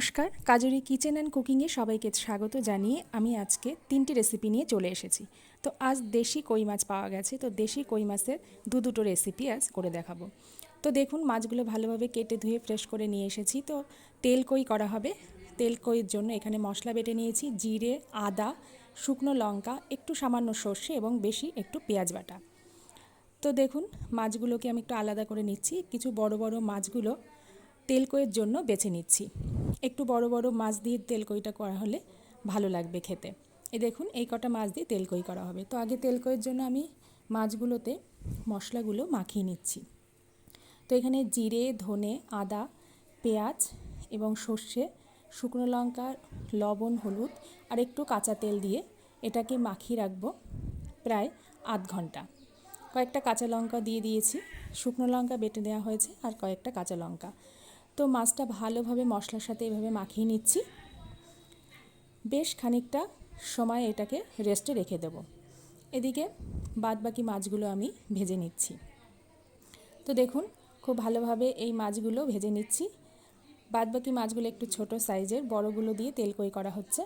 নমস্কার, Kajari kitchen and কুকিংয়ে সবাইকে স্বাগত জানিয়ে আমি আজকে 3টি রেসিপি নিয়ে চলে এসেছি। তো আজ দেশি কই মাছ পাওয়া গেছে, তো দেশি কই মাছের দুটো রেসিপি আজ করে দেখাবো। তো দেখুন, মাছগুলো ভালোভাবে কেটে ধুয়ে ফ্রেশ করে নিয়ে এসেছি। তো তেল কই করা হবে। তেল কইয়ের জন্য এখানে মশলা বেটে নিয়েছি, জিরে, আদা, শুকনো লঙ্কা, একটু সামান্য সর্ষে এবং বেশি একটু পেঁয়াজ বাটা। তো দেখুন, মাছগুলোকে আমি একটু আলাদা করে নিচ্ছি। কিছু বড় বড় মাছগুলো তেল কইয়ের জন্য বেছে নিচ্ছি। একটু বড় বড় মাছ দিয়ে তেল কইটা করা হলে ভালো লাগবে খেতে। এই দেখুন, এই কটা মাছ দিয়ে তেল কই করা হবে। তো আগে তেল কইয়ের জন্য আমি মাছগুলোতে মশলাগুলো মাখিয়ে নিচ্ছি। তো এখানে জিরে, ধনে, আদা, পেঁয়াজ এবং সর্ষে, শুকনো লঙ্কা, লবণ, হলুদ আর একটু কাঁচা তেল দিয়ে এটাকে মাখিয়ে রাখবো প্রায় আধ ঘন্টা। কয়েকটা কাঁচা লঙ্কা দিয়ে দিয়েছি, শুকনো লঙ্কা বেটে দেওয়া হয়েছে আর কয়েকটা কাঁচা লঙ্কা। তো মাছটা ভালোভাবে মশলার সাথে এভাবে মাখিয়ে নিচ্ছি। বেশ খানিকটা সময় এটাকে রেস্টে রেখে দেব। এদিকে বাদবাকি মাছগুলো আমি ভেজে নিচ্ছি। তো দেখুন, খুব ভালোভাবে এই মাছগুলো ভেজে নিচ্ছি। বাদবাকি মাছগুলো একটু ছোট সাইজের, বড়গুলো দিয়ে তেল কই করা হচ্ছে।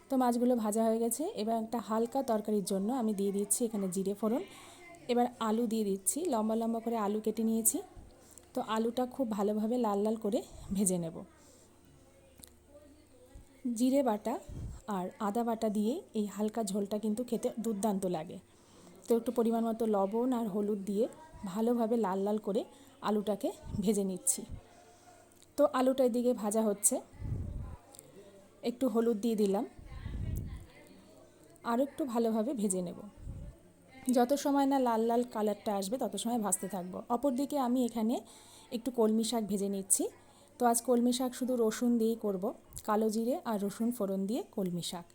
তো মাছগুলো ভাজা হয়ে গেছে। এবার একটা হালকা তরকারির জন্য আমি দিয়ে দিচ্ছি এখানে জিরে ফোড়ন। এবার আলু দিয়ে দিচ্ছি, লম্বা লম্বা করে আলু কেটে নিয়েছি। তো আলুটা খুব ভালোভাবে লাল লাল করে ভেজে নেব। জিরে বাটা আর আদা বাটা দিয়ে এই হালকা ঝোলটা কিন্তু খেতে দুর্দান্ত লাগে। তো একটু পরিমাণ মতো লবণ আর হলুদ দিয়ে ভালোভাবে লাল লাল করে আলুটাকে ভেজে নিচ্ছি। তো আলুটা এদিকে ভাজা হচ্ছে, একটু হলুদ দিয়ে দিলাম, আর একটু ভালোভাবে ভেজে নেব। যত সময় না লাল লাল কালারটা আসবে তত সময় ভাজতে থাকবো। অপরদিকে আমি এখানে একটু কলমি শাক ভেজে নিচ্ছি। তো আজ কলমি শাক শুধু রসুন দিয়েই করব, কালো জিরে আর রসুন ফোড়ন দিয়ে কলমি শাক।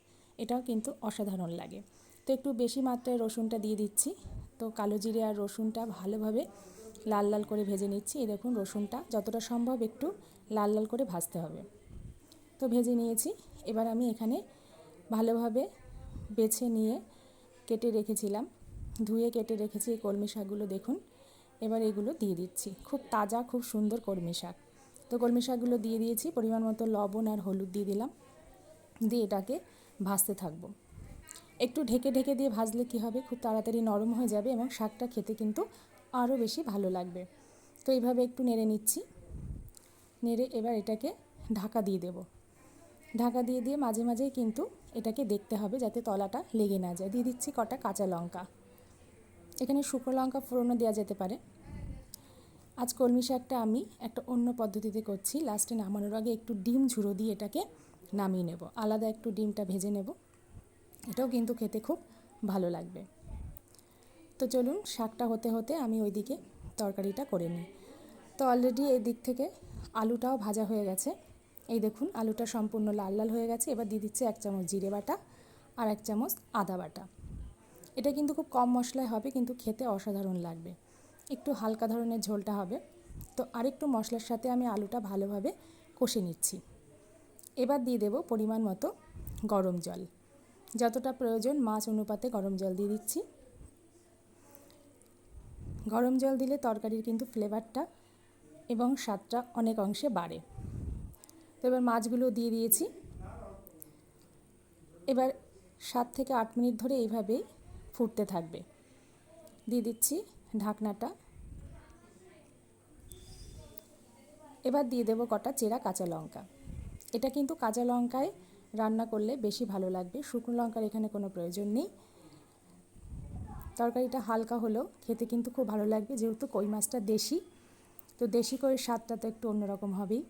এটাও কিন্তু অসাধারণ লাগে। তো একটু বেশি মাত্রায় রসুনটা দিয়ে দিচ্ছি। তো কালো জিরে আর রসুনটা ভালোভাবে লাল লাল করে ভেজে নিচ্ছি। এই দেখুন, রসুনটা যতটা সম্ভব একটু লাল লাল করে ভাজতে হবে। তো ভেজে নিয়েছি। এবার আমি এখানে ভালোভাবে বেছে নিয়ে কেটে রেখেছিলাম, ধুয়ে কেটে রেখেছি এই কলমি শাকগুলো দেখুন। এবার এগুলো দিয়ে দিচ্ছি, খুব তাজা খুব সুন্দর কলমি শাক। তো কলমি শাকগুলো দিয়ে দিয়েছি, পরিমাণ মতো লবণ আর হলুদ দিয়ে দিলাম, দিয়ে এটাকে ভাজতে থাকবো। একটু ঢেকে ঢেকে দিয়ে ভাজলে কি হবে, খুব তাড়াতাড়ি নরম হয়ে যাবে এবং শাকটা খেতে কিন্তু আরও বেশি ভালো লাগবে। তো এইভাবে একটু নেড়ে নিচ্ছি। নেড়ে এবার এটাকে ঢাকা দিয়ে দেব। ঢাকা দিয়ে দিয়ে মাঝে মাঝেই কিন্তু এটাকে দেখতে হবে যাতে তলাটা লেগে না যায়। দিয়ে দিচ্ছি কটা কাঁচা লঙ্কা। এখানে শুকনো লঙ্কা ফোড়নও দেওয়া যেতে পারে। আজ কলমি শাকটা আমি একটা অন্য পদ্ধতিতে করছি। লাস্টে নামানোর আগে একটু ডিম ঝুড়ো দিয়ে এটাকে নামিয়ে নেব, আলাদা একটু ডিমটা ভেজে নেব। এটাও কিন্তু খেতে খুব ভালো লাগবে। তো চলুন, শাকটা হতে হতে আমি ওইদিকে তরকারিটা করে নিই। তো অলরেডি এই দিক থেকে আলুটাও ভাজা হয়ে গেছে। এই দেখুন, আলুটা সম্পূর্ণ লাল লাল হয়ে গেছে। এবার দিয়ে দিচ্ছি 1 চামচ জিরে বাটা আর 1 চামচ আদা বাটা। এটা কিন্তু খুব কম মশলায় হবে, কিন্তু খেতে অসাধারণ লাগবে। একটু হালকা ধরনের ঝোলটা হবে। তো আরেকটু মশলার সাথে আমি আলুটা ভালোভাবে কষে নিচ্ছি। এবার দিয়ে দেব পরিমাণ মতো গরম জল, যতটা প্রয়োজন মাছ অনুপাতে গরম জল দিয়ে দিচ্ছি। গরম জল দিলে তরকারির কিন্তু ফ্লেভারটা এবং স্বাদটা অনেক অংশে বাড়ে। তো এবার মাছগুলো দিয়ে দিয়েছি। এবার 7 থেকে 8 মিনিট ধরে এইভাবেই ফুটতে থাকবে। দিয়ে দিচ্ছি ঢাকনাটা। এবার দিয়ে দেবো কটা চেরা কাঁচা লঙ্কা। এটা কিন্তু কাঁচা লঙ্কায় রান্না করলে বেশি ভালো লাগবে, শুকনো লঙ্কার এখানে কোনো প্রয়োজন নেই। তরকারিটা হালকা হলেও খেতে কিন্তু খুব ভালো লাগবে, যেহেতু কই মাছটা দেশি। তো দেশি কইয়ের স্বাদটা তো একটু অন্যরকম হবেই।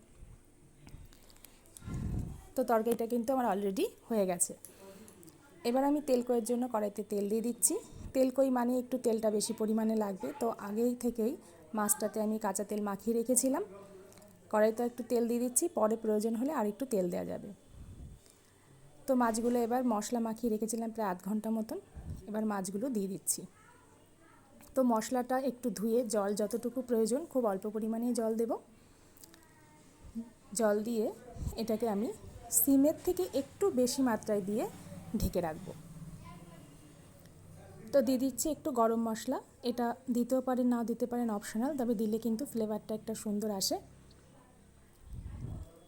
তো তরকারিটা কিন্তু আমার অলরেডি হয়ে গেছে। এবার আমি তেল কইয়ের জন্য কড়াইতে তেল দিয়ে দিচ্ছি। তেল কই মানে একটু তেলটা বেশি পরিমাণে লাগবে। তো আগেই থেকেই মাছটাতে আমি কাঁচা তেল মাখিয়ে রেখেছিলাম। কড়াইতে একটু তেল দিয়ে দিচ্ছি, পরে প্রয়োজন হলে আর একটু তেল দেওয়া যাবে। তো মাছগুলো এবার মশলা মাখিয়ে রেখেছিলাম প্রায় আধ ঘন্টা মতন। এবার মাছগুলো দিয়ে দিচ্ছি। তো মশলাটা একটু ধুয়ে জল যতটুকু প্রয়োজন, খুব অল্প পরিমাণেই জল দেব। জল দিয়ে এটাকে আমি সিমের থেকে একটু বেশি মাত্রায় দিয়ে ঢেকে রাখবো। তো দিয়ে দিচ্ছি একটু গরম মশলা। এটা দিতেও পারেন নাও দিতে পারেন, অপশনাল, তবে দিলে কিন্তু ফ্লেভারটা একটা সুন্দর আসে।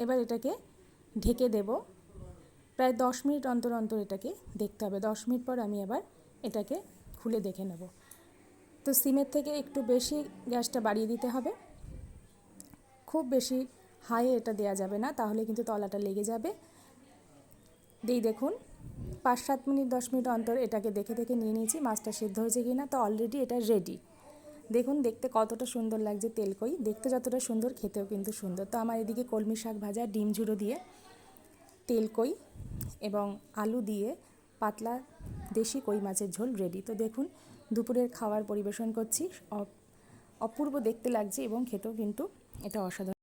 এবার এটাকে ঢেকে দেব। প্রায় 10 মিনিট অন্তর অন্তর এটাকে দেখতে হবে। 10 মিনিট পর আমি আবার এটাকে খুলে দেখে নেব। তো সিমের থেকে একটু বেশি গ্যাসটা বাড়িয়ে দিতে হবে, খুব বেশি হাইয়ে এটা দেওয়া যাবে না, তাহলে কিন্তু তলাটা লেগে যাবে। দেখুন 5-7 মিনিট 10 মিনিট অন্তর এটাকে দেখে দেখে নিয়ে নিয়েছি মাছটা সিদ্ধ হয়েছে কি না। তো অলরেডি এটা রেডি। দেখুন দেখতে কতটা সুন্দর লাগছে তেলকই, দেখতে যতটা সুন্দর খেতেও কিন্তু সুন্দর। তো আমার এদিকে কলমি শাক ভাজা, ডিম ঝুড়ো দিয়ে তেলকই এবং আলু দিয়ে পাতলা দেশি কই মাছের ঝোল রেডি। তো দেখুন দুপুরের খাবার পরিবেশন করছি, অপূর্ব দেখতে লাগছে এবং খেতেও কিন্তু এটা অসাধারণ।